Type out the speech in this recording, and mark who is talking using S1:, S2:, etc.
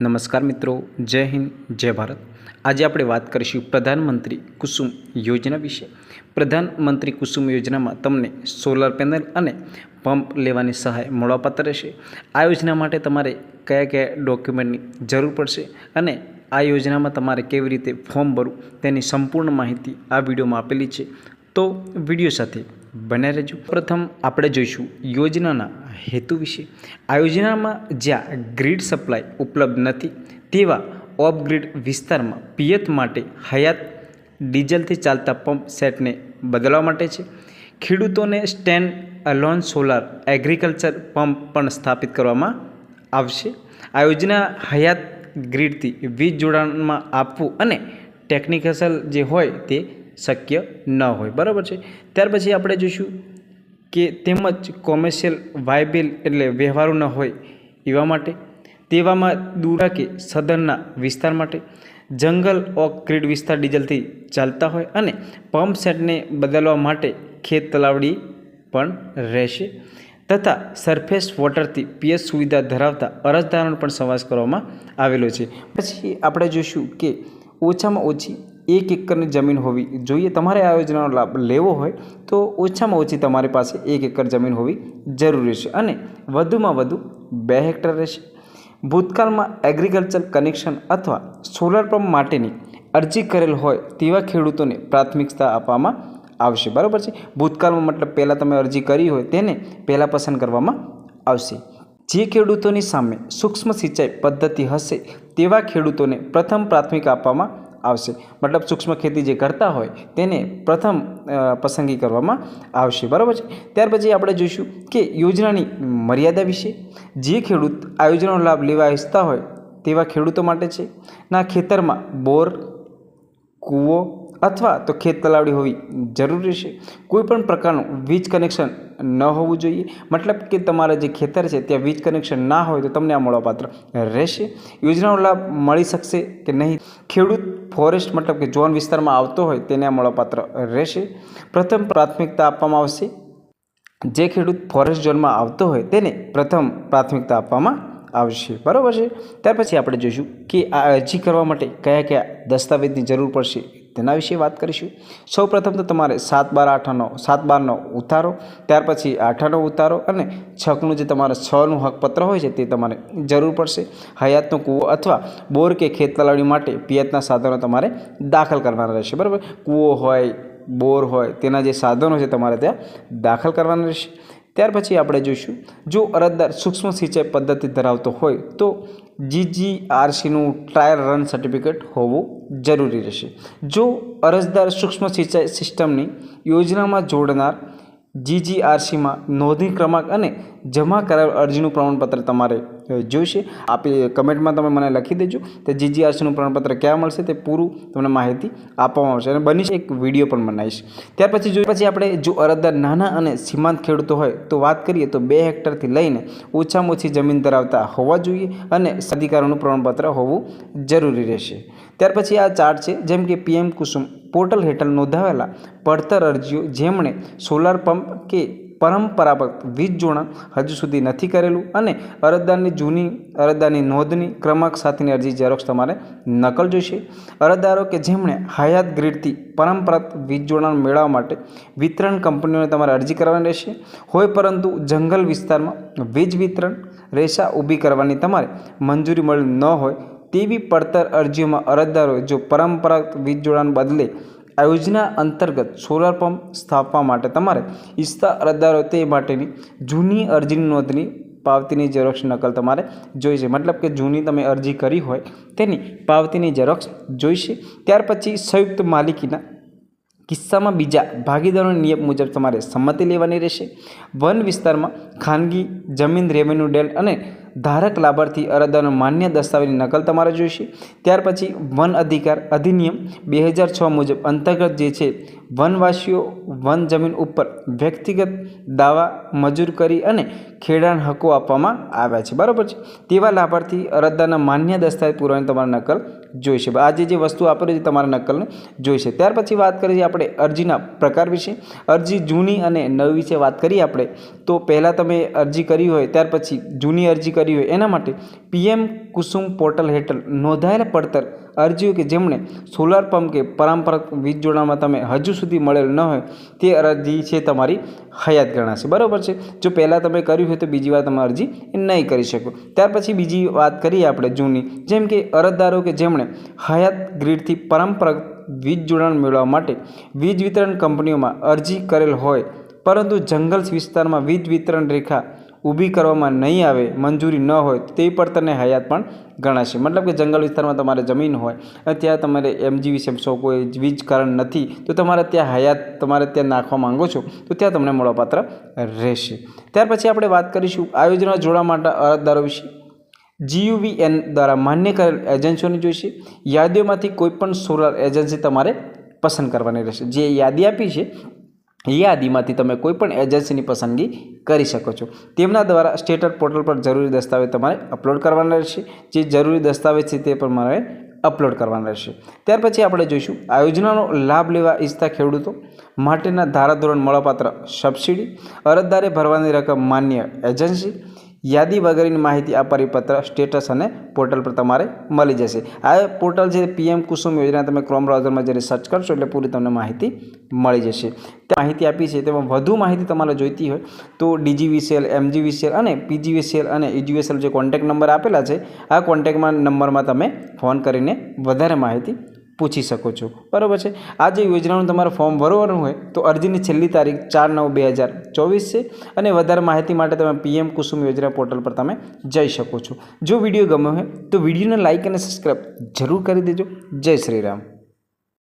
S1: નમસ્કાર મિત્રો, જય હિન્દ, જય ભારત। આજે આપણે વાત કરીશું પ્રધાનમંત્રી કુસુમ યોજના વિશે। પ્રધાનમંત્રી કુસુમ યોજનામાં તમને સોલર પેનલ અને પંપ લેવાની સહાય મળવાપાત્ર રહેશે। આ યોજના માટે તમારે કયા કયા ડોક્યુમેન્ટની જરૂર પડશે અને આ યોજનામાં તમારે કેવી રીતે ફોર્મ ભરવું તેની સંપૂર્ણ માહિતી આ વિડીયોમાં આપેલી છે, તો વિડીયો સાથે બન્યા રહેજો। પ્રથમ આપણે જોઈશું યોજનાના હેતુ વિશે। આ યોજનામાં જ્યાં ગ્રીડ સપ્લાય ઉપલબ્ધ નથી તેવા ઓફ ગ્રીડ વિસ્તારમાં પિયત માટે હયાત ડીઝલથી ચાલતા પંપ સેટને બદલવા માટે છે। ખેડૂતોને stand alone solar agriculture pump પણ સ્થાપિત કરવામાં આવશે। આ યોજના હયાત ગ્રીડથી વીજ જોડાણમાં આપવું અને ટેકનિકલ જે હોય તે શક્ય ન હોય, બરાબર છે। ત્યાર પછી આપણે જોઈશું કે તેમજ કોમર્શિયલ વાયબલ એટલે વ્યવહારુ ન હોય એવા માટે, તેવામાં દૂર કે સદનના વિસ્તાર માટે, જંગલ ઓફ ગ્રીડ વિસ્તાર ડીઝલથી ચાલતા હોય અને પંપ સેટને બદલવા માટે ખેત તલાવડી પણ રહેશે તથા સરફેસ વોટરથી પીએચ સુવિધા ધરાવતા અરજદારોનો પણ સમાવેશ કરવામાં આવેલો છે। પછી આપણે જોઈશું કે ઓછામાં ઓછી 1 એકરની જમીન હોવી જોઈએ। તમારે આ યોજનાનો લાભ લેવો હોય તો ઓછામાં ઓછી તમારી પાસે 1 એકર જમીન હોવી જરૂરી છે અને વધુમાં વધુ 2 હેક્ટર રહેશે। ભૂતકાળમાં એગ્રીકલ્ચર કનેક્શન અથવા સોલર પંપ માટેની અરજી કરેલ હોય તેવા ખેડૂતોને પ્રાથમિકતા આપવામાં આવશે, બરાબર છે। ભૂતકાળમાં મતલબ પહેલાં તમે અરજી કરી હોય તેને પહેલાં પસંદ કરવામાં આવશે। જે ખેડૂતોની સામે સૂક્ષ્મ સિંચાઈ પદ્ધતિ હશે તેવા ખેડૂતોને પ્રથમ પ્રાથમિકતા આપવામાં આવશે, મતલબ સૂક્ષ્મ ખેતી જે કરતા હોય તેને પ્રથમ પસંદગી કરવામાં આવશે, બરાબર છે। ત્યાર પછી આપણે જોઈશું કે યોજનાની મર્યાદા વિશે। જે ખેડૂત આ યોજનાનો લાભ લેવા ઈચ્છતા હોય તેવા ખેડૂતો માટે છે ના ખેતરમાં બોર, કૂવો અથવા તો ખેત તલાવડી હોવી જરૂરી છે। કોઈપણ પ્રકારનું વીજ કનેક્શન ન હોવું જોઈએ, મતલબ કે તમારા જે ખેતર છે ત્યાં વીજ કનેક્શન ના હોય તો તમને આ મળવાપાત્ર રહેશે। યોજનાનો લાભ મળી શકશે કે નહીં, ખેડૂત ફોરેસ્ટ મતલબ કે ઝોન વિસ્તારમાં આવતો હોય તેને આ મળવાપાત્ર રહેશે। પ્રથમ પ્રાથમિકતા આપવામાં આવશે। જે ખેડૂત ફોરેસ્ટ ઝોનમાં આવતો હોય તેને પ્રથમ પ્રાથમિકતા આપવામાં આવશે, બરાબર છે। ત્યાર પછી આપણે જોઈશું કે આ અરજી કરવા માટે કયા કયા દસ્તાવેજની જરૂર પડશે તેના વિશે વાત કરીશું। સૌ પ્રથમ તો તમારે 7/12નો ઉતારો, ત્યાર પછી 8નો ઉતારો અને 6નું જે તમારે 6નું હકપત્ર હોય છે તે તમારે જરૂર પડશે। હયાતનો કૂવો અથવા બોર કે ખેત તલાવડી માટે પિયતના સાધનો તમારે દાખલ કરવાના રહેશે, બરાબર। કૂવો હોય, બોર હોય તેના જે સાધનો છે તમારે ત્યાં દાખલ કરવાના રહેશે। ત્યાર પછી આપણે જોઈશું જો અરજદાર સૂક્ષ્મ સિંચાઈ પદ્ધતિ ધરાવતો હોય તો GGRCનું ટ્રાયલ રન સર્ટિફિકેટ હોવું જરૂરી રહેશે। જો અરજદાર સૂક્ષ્મ સિંચાઈ સિસ્ટમની યોજનામાં જોડનાર GGRCમાં નોંધણી ક્રમાંક અને જમા કરાયેલ અરજીનું પ્રમાણપત્ર તમારે જોઈશે। આપી કમેન્ટમાં તમે મને લખી દેજો તે GGRCનું પ્રમાણપત્ર ક્યાં મળશે તે પૂરું તમને માહિતી આપવામાં આવશે અને બની એક વિડીયો પણ બનાવીશ। ત્યાર પછી આપણે જો અરજદાર નાના અને સીમાંત ખેડૂતો હોય તો વાત કરીએ તો 2 હેક્ટરથી લઈને ઓછામાં ઓછી જમીન ધરાવતા હોવા જોઈએ અને અધિકારોનું પ્રમાણપત્ર હોવું જરૂરી રહેશે। ત્યાર પછી આ ચાર્ટ છે, જેમ કે PM કુસુમ પોર્ટલ હેઠળ નોંધાવેલા પડતર અરજીઓ જેમણે સોલાર પંપ કે પરંપરાગત વીજ જોડાણ હજુ સુધી નથી કરેલું અને અરજદારની નોંધણી ક્રમાંક સાથેની અરજી ઝેરોક્ષ તમારે નકલ જોઈશે। અરજદારો કે જેમણે હયાત ગ્રીડથી પરંપરાગત વીજ જોડાણ મેળવવા માટે વિતરણ કંપનીઓને તમારે અરજી કરવાની રહેશે હોય, પરંતુ જંગલ વિસ્તારમાં વીજ વિતરણ રેસા ઊભી કરવાની તમારે મંજૂરી મળી ન હોય તેવી પડતર અરજીઓમાં અરજદારોએ જો પરંપરાગત વીજ જોડાણ બદલે આ યોજના અંતર્ગત સોલાર પંપ સ્થાપવા માટે તમારે ઈચ્છતા અરજદારો તે માટેની જૂની અરજીની નોંધણી પાવતીની ઝેરોક્ષ નકલ તમારે જોઈશે, મતલબ કે જૂની તમે અરજી કરી હોય તેની પાવતીની ઝેરોક્ષ જોઈશે। ત્યાર પછી સંયુક્ત માલિકીના કિસ્સામાં બીજા ભાગીદારોના નિયમ મુજબ તમારે સંમતિ લેવાની રહેશે। વન વિસ્તારમાં ખાનગી જમીન રેવન્યુ ડેલ અને ધારક લાભાર્થી અરજદારનો માન્ય દસ્તાવેજની નકલ તમારે જોઈશે। ત્યાર પછી વન અધિકાર અધિનિયમ 2006 મુજબ અંતર્ગત જે છે વનવાસીઓ વન જમીન ઉપર વ્યક્તિગત દાવા મંજૂર કરી અને ખેડાણ હકો આપવામાં આવ્યા છે, બરાબર છે। તેવા લાભાર્થી અરજદારના માન્ય દસ્તાવેજ પુરાવાની તમારે નકલ જોઈશે। આ જે વસ્તુ આપેલી છે તમારે નકલને જોઈશે। ત્યાર પછી વાત કરીએ આપણે અરજીના પ્રકાર વિશે। અરજી જૂની અને નવી વિશે વાત કરીએ આપણે તો પહેલાં તમે અરજી કરી હોય ત્યાર પછી જૂની અરજી કરી હોય એના માટે પીએમ કુસુમ પોર્ટલ હેઠળ નોંધાયેલા પડતર અરજીઓ કે જેમણે સોલાર પંપ કે પરંપરાગત વીજ જોડાણમાં તમે હજુ સુધી મળેલ ન હોય તે અરજી છે તમારી હયાત ગણાશે, બરાબર છે। જો પહેલાં તમે કર્યું હોય તો બીજી વાર તમે અરજી નહીં કરી શકો। ત્યાર પછી બીજી વાત કરીએ આપણે જૂની, જેમ કે અરજદારો કે જેમણે હયાત ગ્રીડથી પરંપરાગત વીજ જોડાણ મેળવવા માટે વીજ વિતરણ કંપનીઓમાં અરજી કરેલ હોય પરંતુ જંગલ વિસ્તારમાં વીજ વિતરણ રેખા ઊભી કરવામાં નહીં આવે, મંજૂરી ન હોય તે પડતરને હયાત પણ ગણાશે। મતલબ કે જંગલ વિસ્તારમાં તમારે જમીન હોય અને ત્યાં તમારે MGVCM કોઈ વીજ કરણ નથી તો તમારે ત્યાં હયાત તમારે ત્યાં નાખવા માંગો છો તો ત્યાં તમને મળવાપાત્ર રહેશે। ત્યાર પછી આપણે વાત કરીશું આ યોજના જોડાવા માટે અરજદારો વિશે। GUVN દ્વારા માન્ય કરેલ એજન્સીઓની જોઈશે। યાદીઓમાંથી કોઈ પણ સોલાર એજન્સી તમારે પસંદ કરવાની રહેશે। જે યાદી આપી છે એ યાદીમાંથી તમે કોઈ પણ એજન્સીની પસંદગી કરી શકો છો। તેમના દ્વારા સ્ટેટસ પોર્ટલ પર જરૂરી દસ્તાવેજ તમારે અપલોડ કરવાના રહેશે। જે જરૂરી દસ્તાવેજ છે તે પ્રમાણે અપલોડ કરવાના રહેશે। ત્યાર પછી આપણે જોઈશું આ યોજનાનો લાભ લેવા ઈચ્છતા ખેડૂતો માટેના ધારાધોરણ મળવાપાત્ર સબસિડી, અરજદારે ભરવાની રકમ માન્ય એજન્સી, યાદી વગેરેની માહિતી આ પરિપત્ર સ્ટેટસ અને પોર્ટલ પર તમારે મળી જશે। આ પોર્ટલ છે પીએમ કુસુમ યોજના, તમે ક્રોમ બ્રાઉઝરમાં જ્યારે સર્ચ કરશો એટલે પૂરી તમને માહિતી મળી જશે। ત્યાં માહિતી આપી છે તેમાં વધુ માહિતી તમારે જોઈતી હોય તો DGVCL, MGVCL અને PGVCL અને EGVCL જે કોન્ટેક્ટ નંબર આપેલા છે આ કોન્ટેક્ટમાં નંબરમાં તમે ફોન કરીને વધારે માહિતી પૂછી શકો છો, બરાબર છે। આ જે યોજનાનું તમારે ફોર્મ ભરવાનું હોય તો અરજીની છેલ્લી તારીખ 4/9/2024 છે અને વધારે માહિતી માટે તમે પીએમ કુસુમ યોજના પોર્ટલ પર તમે જઈ શકો છો। જો વિડીયો ગમ્યો હોય તો વિડીયોને લાઇક અને સબસ્ક્રાઈબ જરૂર કરી દેજો। જય શ્રી રામ।